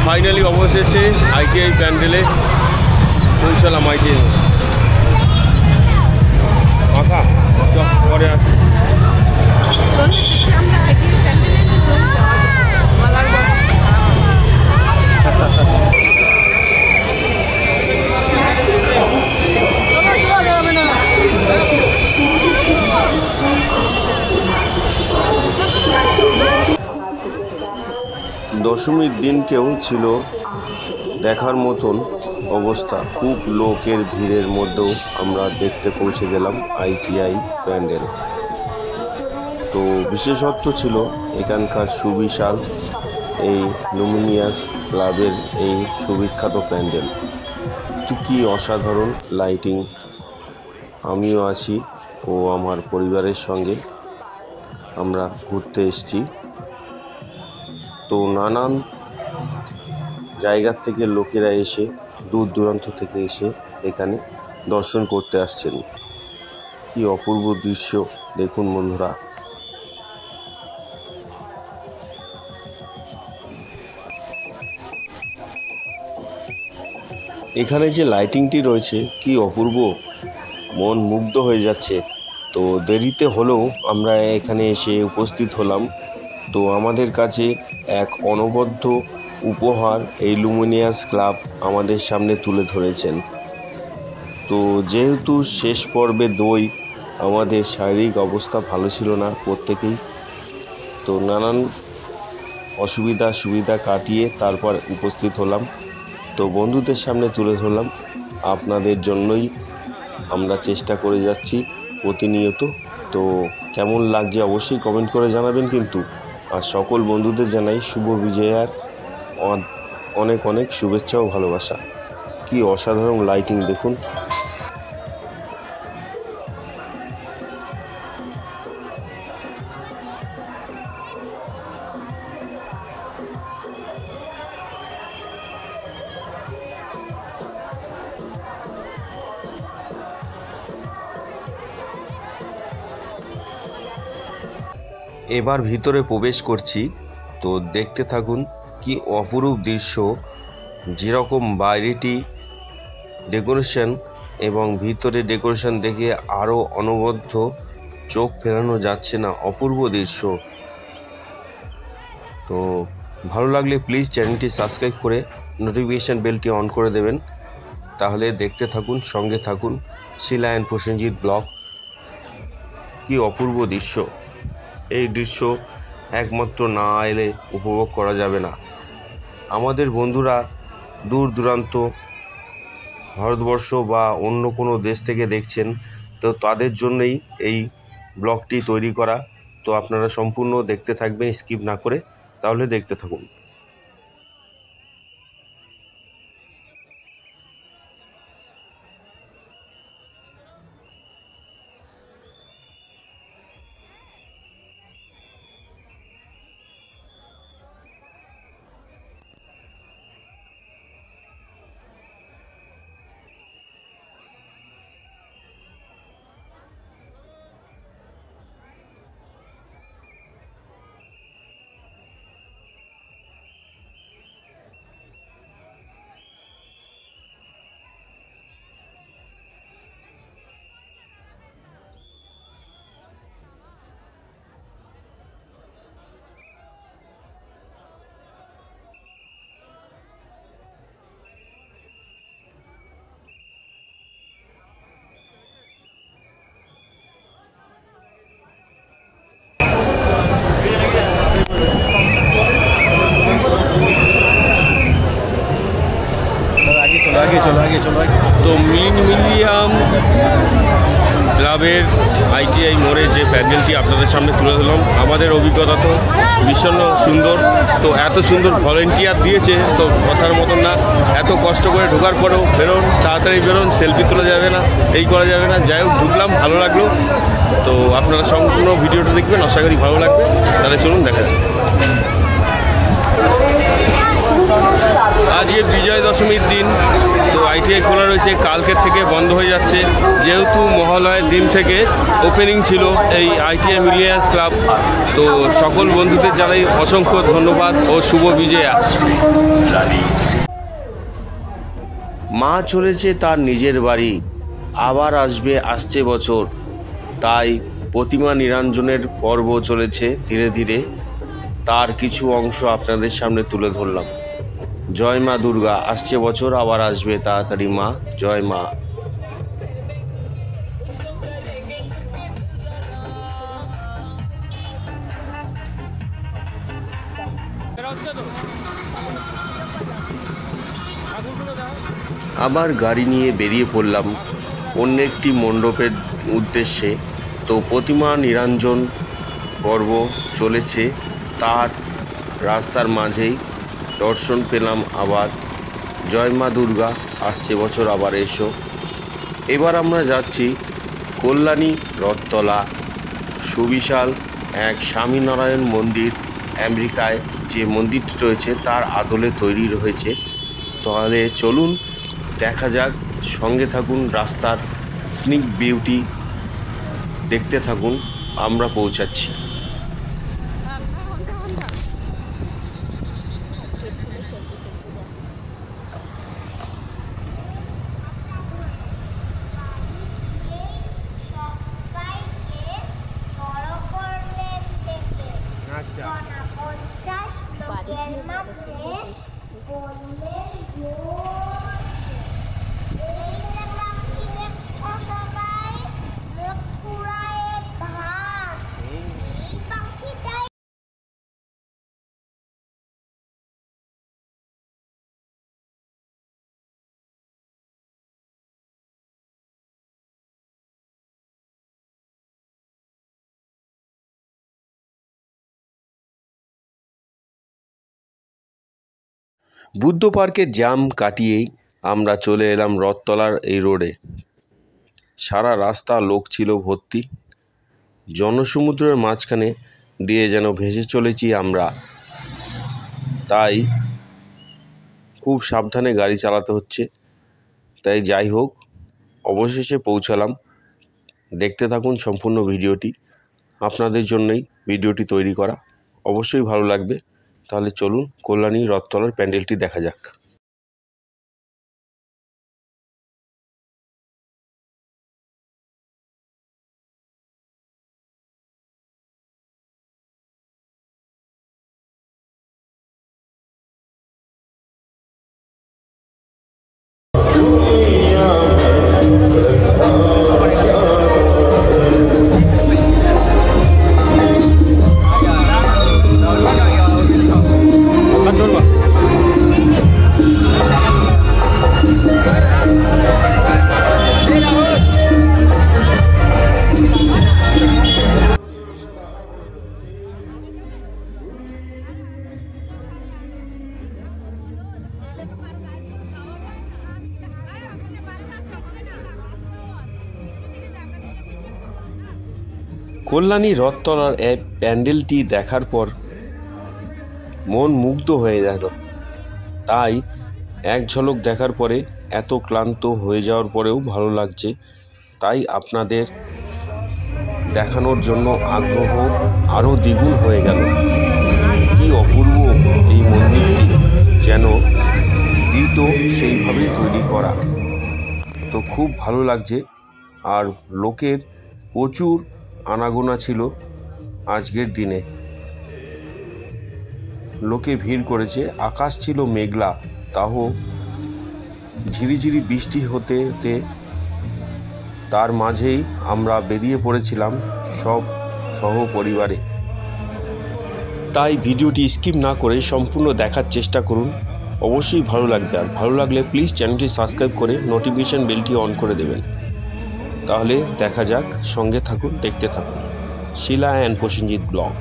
Finally অবশেষে ITI প্যান্ডেলে পৌঁছালাম। আইটিআই মাখা পরে আসি। দশমীর দিনকেও ছিল দেখার মতন অবস্থা। খুব লোকের ভিড়ের মধ্যেও আমরা দেখতে পৌঁছে গেলাম আইটিআই প্যান্ডেল। তো বিশেষত্ব ছিল এখানকার সুবিশাল এই লুমিনিয়াস ক্লাবের এই সুবিখ্যাত প্যান্ডেল। তো কি অসাধারণ লাইটিং। আমিও আছি ও আমার পরিবারের সঙ্গে আমরা ঘুরতে এসেছি। তো নানান জায়গার থেকে লোকেরা এসে দূর দূরান্ত থেকে এসে এখানে দর্শন করতে আসছেন। কি অপূর্ব দৃশ্য দেখুন বন্ধুরা। এখানে যে লাইটিংটি রয়েছে কি অপূর্ব, মন মুগ্ধ হয়ে যাচ্ছে। তো দেরিতে হলেও আমরা এখানে এসে উপস্থিত হলাম। তো আমাদের কাছে এক অনবদ্য উপহার এই লুমিনিয়াস ক্লাব আমাদের সামনে তুলে ধরেছেন। তো যেহেতু শেষ পর্বে দই, আমাদের শারীরিক অবস্থা ভালো ছিল না প্রত্যেকেই। তো নানান সুবিধা কাটিয়ে তারপর উপস্থিত হলাম। তো বন্ধুদের সামনে তুলে ধরলাম। আপনাদের জন্যই আমরা চেষ্টা করে যাচ্ছি প্রতিনিয়ত। তো কেমন লাগছে অবশ্যই কমেন্ট করে জানাবেন কিন্তু। আর সকল বন্ধুদের জানাই শুভ বিজয়ার অনেক অনেক শুভেচ্ছা ও ভালোবাসা। কি অসাধারণ লাইটিং দেখুন। এবার ভিতরে প্রবেশ করছি। তো দেখতে থাকুন কি অপরূপ দৃশ্য। যেরকম বাইরেটি ডেকোরেশন এবং ভিতরে ডেকোরেশন দেখে আরও অনবদ্য, চোখ ফেরানো যাচ্ছে না। অপূর্ব দৃশ্য। তো ভালো লাগলে প্লিজ চ্যানেলটি সাবস্ক্রাইব করে নোটিফিকেশান বেলটি অন করে দেবেন। তাহলে দেখতে থাকুন, সঙ্গে থাকুন শিলা অ্যান্ড প্রসেনজিৎ ব্লগ। কি অপূর্ব দৃশ্য। এই দৃশ্য একমাত্র না এলে উপভোগ করা যাবে না। আমাদের বন্ধুরা দূর দূরান্ত ভারতবর্ষ বা অন্য কোনো দেশ থেকে দেখছেন, তো তাদের জন্যই এই ব্লগটি তৈরি করা। তো আপনারা সম্পূর্ণ দেখতে থাকবেন স্কিপ না করে। তাহলে দেখতে থাকুন। তো মিলিয়াম ক্লাবের আইটিআই মোড়ে যে প্যান্ডেলটি আপনাদের সামনে তুলে ধরলাম, আমাদের অভিজ্ঞতা তো ভীষণ সুন্দর। তো এত সুন্দর ভলেন্টিয়ার দিয়েছে, তো কথার মতন না। এত কষ্ট করে ঢোকার পরেও বেরোন, তাড়াতাড়ি বেরোন, সেলফি তোলা যাবে না, এই করা যাবে না। যাই হোক, ঢুকলাম, ভালো লাগলো। তো আপনারা সম্পূর্ণ ভিডিওটা দেখবেন, আশা করি ভালো লাগবে। তাহলে চলুন দেখা যাবে। আজকে বিজয় দশমীর দিন, তো আইটিআই খোলা রয়েছে, কালকের থেকে বন্ধ হয়ে যাচ্ছে। যেহেতু মহালয়ের দিন থেকে ওপেনিং ছিল এই আইটিআই মিলিনিয়ার্স ক্লাব, তো সকল বন্ধুদের জানাই অসংখ্য ধন্যবাদ ও শুভ বিজয়া। মা চলেছে তার নিজের বাড়ি, আবার আসছে বছর, তাই প্রতিমা নিরঞ্জনের পর্ব চলেছে ধীরে ধীরে। তার কিছু অংশ আপনাদের সামনে তুলে ধরলাম। জয় মা দুর্গা, আসছে বছর আবার আসবে তাড়াতাড়ি মা, জয় মা। আবার গাড়ি নিয়ে বেরিয়ে পড়লাম অন্য একটি মণ্ডপের উদ্দেশ্যে। তো প্রতিমা নিরঞ্জন পর্ব চলেছে, তার রাস্তার মাঝেই দর্শন পেলাম আবার জয় মা দুর্গা, আসছে বছর আবার এসো। এবার আমরা যাচ্ছি কল্যাণী রথতলা, সুবিশাল এক স্বামীনারায়ণ মন্দির। আমেরিকায় যে মন্দিরটি রয়েছে তার আদলে তৈরি রয়েছে। তাহলে চলুন দেখা যাক, সঙ্গে থাকুন, রাস্তার স্নিক বিউটি দেখতে থাকুন। আমরা পৌঁছাচ্ছি। বুদ্ধ পার্কের জ্যাম কাটিয়েই আমরা চলে এলাম রথতলার এই রোডে। সারা রাস্তা লোক ছিল ভর্তি, জনসমুদ্রের মাঝখানে দিয়ে যেন ভেসে চলেছি আমরা। তাই খুব সাবধানে গাড়ি চালাতে হচ্ছে। তাই যাই হোক, অবশেষে পৌঁছালাম। দেখতে থাকুন সম্পূর্ণ ভিডিওটি, আপনাদের জন্যই ভিডিওটি তৈরি করা, অবশ্যই ভালো লাগবে। তাহলে চলুন কল্যাণী রথতলার প্যান্ডেলটি দেখা যাক। কল্যাণী রথতলার এই প্যান্ডেলটি দেখার পর মন মুগ্ধ হয়ে গেল। তাই এক ঝলক দেখার পরে এত ক্লান্ত হয়ে যাওয়ার পরেও ভালো লাগছে। তাই আপনাদের দেখানোর জন্য আগ্রহ আরও দ্বিগুণ হয়ে গেল। কি অপূর্ব এই মন্দিরটি, যেন দ্বিত সেইভাবেই তৈরি করা। তো খুব ভালো লাগছে। আর লোকের প্রচুর আনাগোনা ছিল আজকের দিনে, লোকে ভিড় করেছে। আকাশ ছিল মেঘলা, তাও ঝিরিঝিরি বৃষ্টি হতে হতে তার মাঝেই আমরা বেরিয়ে পড়েছিলাম সব সহপরিবারে। তাই ভিডিওটি স্কিপ না করে সম্পূর্ণ দেখার চেষ্টা করুন, অবশ্যই ভালো লাগবে। আর ভালো লাগলে প্লিজ চ্যানেলটি সাবস্ক্রাইব করে নোটিফিকেশন বেলটি অন করে দেবেন। তাহলে দেখা যাক, সঙ্গে থাকুন, দেখতে থাকুন শিলা অ্যান্ড প্রসেনজিৎ ব্লগ।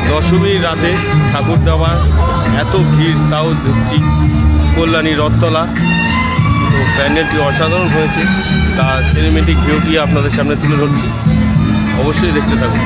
দশমীর রাতে ঠাকুর দেওয়ার এত ভিড়, তাও দেখছি কল্যাণী রথতলা। তো প্যান্ডেলটি অসাধারণ হয়েছে, তার সিনেমেটিক ভিউটি আপনাদের সামনে তুলে ধরছি, অবশ্যই দেখতে থাকুন।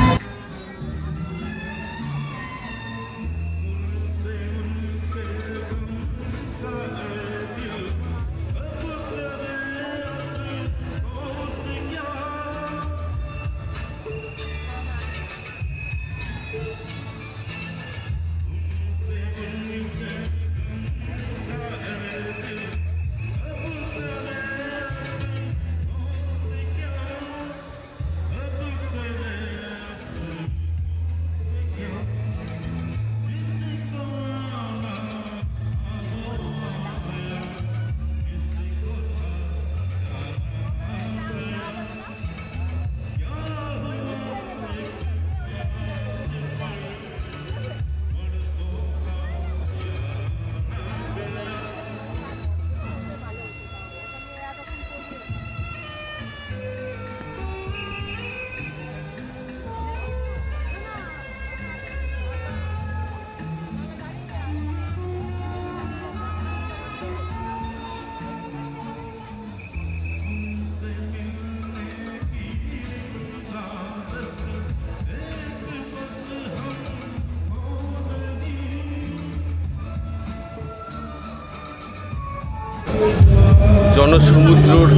জনসমুদ্রর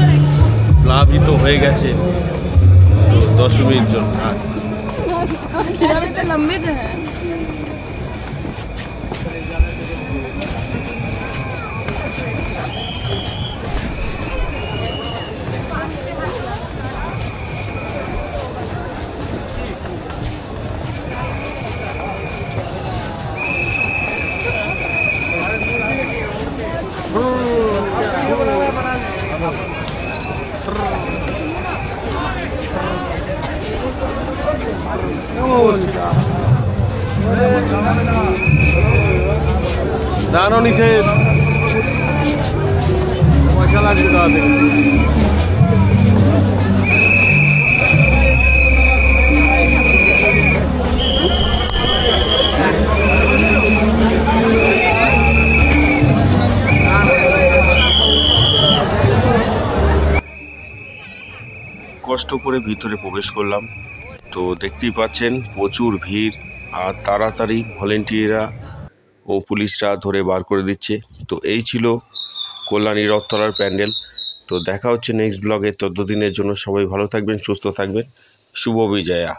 প্লাবিত হয়ে গেছে। তো দশমীর জন্য लंबे जो है দাঁড়ানো নিচে পয়সা লাগবে দাঁড়াতে। কষ্ট করে ভিতরে প্রবেশ করলাম। তো দেখতেই পাচ্ছেন প্রচুর ভিড়, আর তাড়াতাড়ি ভলেন্টিয়াররা ও পুলিশরা ধরে বার করে দিচ্ছে। তো এই ছিল কল্যাণী রথতলার প্যান্ডেল। তো দেখা হচ্ছে নেক্সট ব্লগে। ততদিনের জন্য সবাই ভালো থাকবেন, সুস্থ থাকবেন। শুভ বিজয়া।